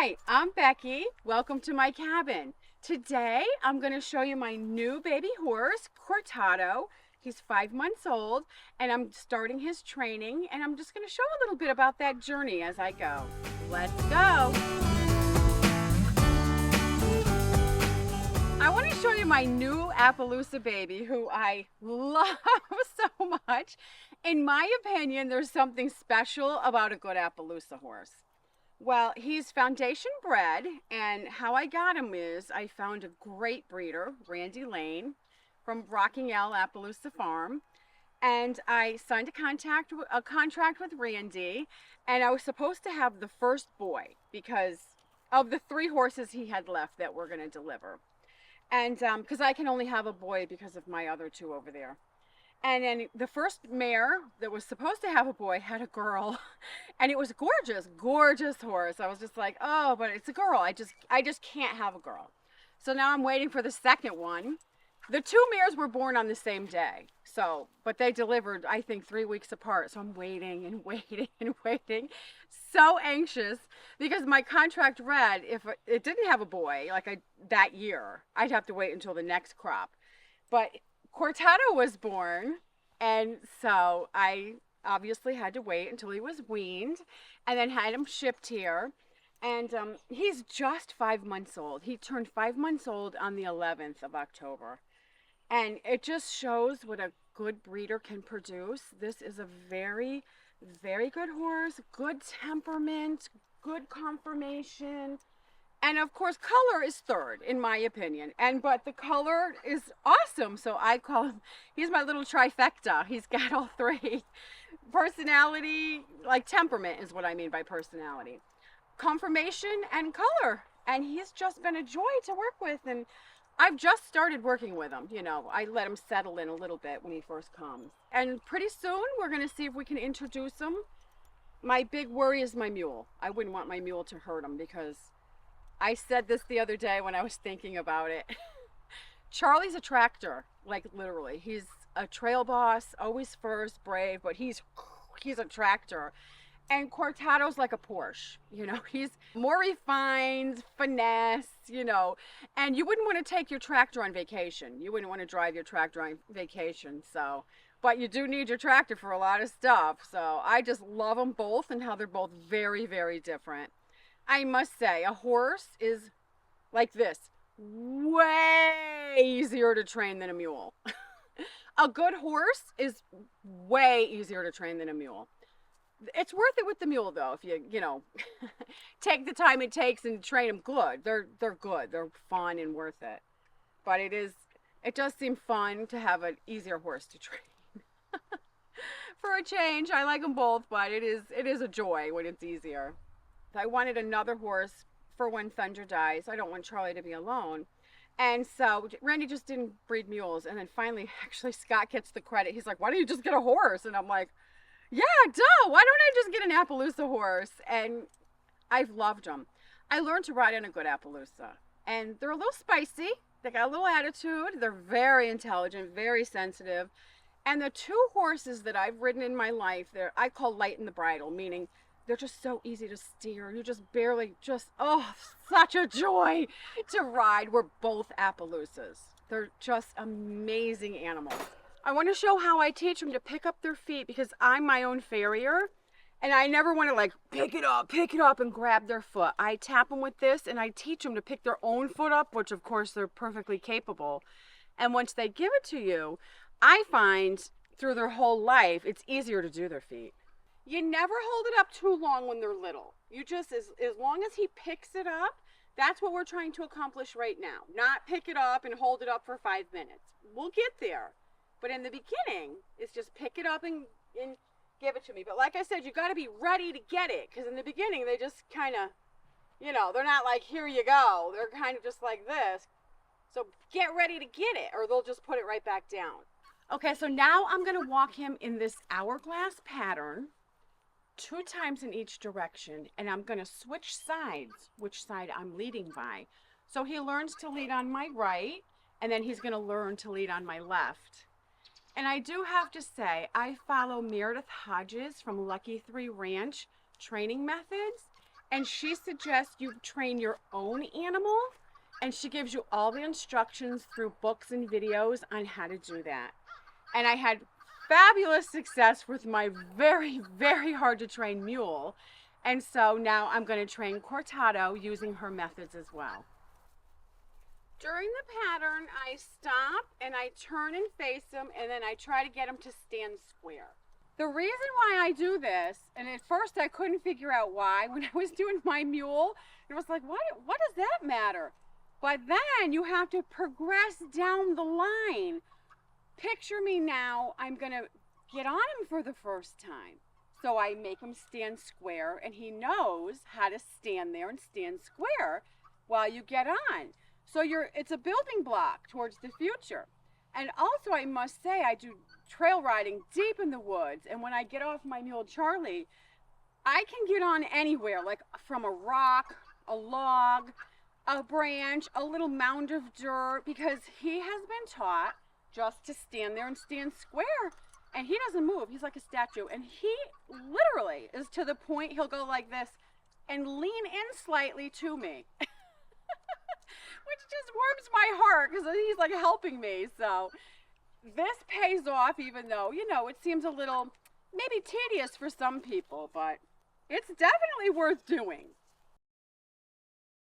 Hi, I'm Becky. Welcome to my cabin. Today I'm going to show you my new baby horse, Cortado. He's 5 months old and I'm starting his training, and I'm just going to show a little bit about that journey as I go. Let's go. I want to show you my new Appaloosa baby, who I love so much. In my opinion, there's something special about a good Appaloosa horse. Well, he's foundation bred, and how I got him is I found a great breeder, Randy Lane, from Rocking L Appaloosa Farm, and I signed a contract with Randy, and I was supposed to have the first boy because of the 3 horses he had left that we're going to deliver, and because I can only have a boy because of my other 2 over there. And then the first mare that was supposed to have a boy had a girl, and it was gorgeous, gorgeous horse. I was just like, oh, but it's a girl. I just can't have a girl. So now I'm waiting for the second one. The 2 mares were born on the same day. So, but they delivered, I think, 3 weeks apart. So I'm waiting and waiting and waiting. So anxious because my contract read if it didn't have a boy that year, I'd have to wait until the next crop. But Cortado was born, and so I obviously had to wait until he was weaned and then had him shipped here. And he's just 5 months old. He turned 5 months old on the 11th of October. And it just shows what a good breeder can produce. This is a very, very good horse, good temperament, good conformation. And of course, color is third, in my opinion. But the color is awesome. So I call him, he's my little trifecta. He's got all 3. Personality, like temperament is what I mean by personality. Conformation and color. And he's just been a joy to work with. And I've just started working with him. You know, I let him settle in a little bit when he first comes. And pretty soon, we're going to see if we can introduce him. My big worry is my mule. I wouldn't want my mule to hurt him because I said this the other day when I was thinking about it. Charlie's a tractor, like literally. He's a trail boss, always first, brave, but he's a tractor. And Cortado's like a Porsche, you know. He's more refined, finesse, you know. And you wouldn't want to take your tractor on vacation. You wouldn't want to drive your tractor on vacation, so. But you do need your tractor for a lot of stuff. So I just love them both and how they're both very, very different. I must say, a horse is like this, way easier to train than a mule. A good horse is way easier to train than a mule. It's worth it with the mule, though, if you know, take the time it takes and train them good. They're good. They're fun and worth it. But it does seem fun to have an easier horse to train. For a change, I like them both, but it is a joy when it's easier. I wanted another horse for when Thunder dies. I don't want Charlie to be alone. And so Randy just didn't breed mules. And then finally, actually, Scott gets the credit. He's like, why don't you just get a horse? And I'm like, yeah, duh. Why don't I just get an Appaloosa horse? And I've loved them. I learned to ride in a good Appaloosa. And they're a little spicy. They got a little attitude. They're very intelligent, very sensitive. And the 2 horses that I've ridden in my life, I call light in the bridle, meaning they're just so easy to steer. You just barely, such a joy to ride. We're both Appaloosas. They're just amazing animals. I want to show how I teach them to pick up their feet because I'm my own farrier. And I never want to pick it up and grab their foot. I tap them with this and I teach them to pick their own foot up, which of course they're perfectly capable. And once they give it to you, I find through their whole life, it's easier to do their feet. You never hold it up too long when they're little. You just, as long as he picks it up, that's what we're trying to accomplish right now. Not pick it up and hold it up for 5 minutes. We'll get there. But in the beginning, it's just pick it up and give it to me. But like I said, you got to be ready to get it. Because in the beginning, they just kind of, you know, they're not like, here you go. They're kind of just like this. So get ready to get it, or they'll just put it right back down. Okay, so now I'm going to walk him in this hourglass pattern 2 times in each direction, and I'm going to switch sides, which side I'm leading by. So he learns to lead on my right, and then he's going to learn to lead on my left. And I do have to say, I follow Meredith Hodges from Lucky 3 Ranch training methods, and she suggests you train your own animal, and she gives you all the instructions through books and videos on how to do that. And I had fabulous success with my very, very hard to train mule. And so now I'm going to train Cortado using her methods as well. During the pattern, I stop and I turn and face him, and then I try to get him to stand square. The reason why I do this, and at first I couldn't figure out why, when I was doing my mule, it was like, what does that matter? But then you have to progress down the line. Picture me now, I'm going to get on him for the first time. So I make him stand square, and he knows how to stand there and stand square while you get on. So it's a building block towards the future. And also, I must say, I do trail riding deep in the woods, and when I get off my mule Charlie, I can get on anywhere, like from a rock, a log, a branch, a little mound of dirt, because he has been taught just to stand there and stand square, and he doesn't move. He's like a statue, and he literally is to the point he'll go like this and lean in slightly to me. Which just warms my heart because he's like helping me. So this pays off, even though, it seems a little maybe tedious for some people, but it's definitely worth doing.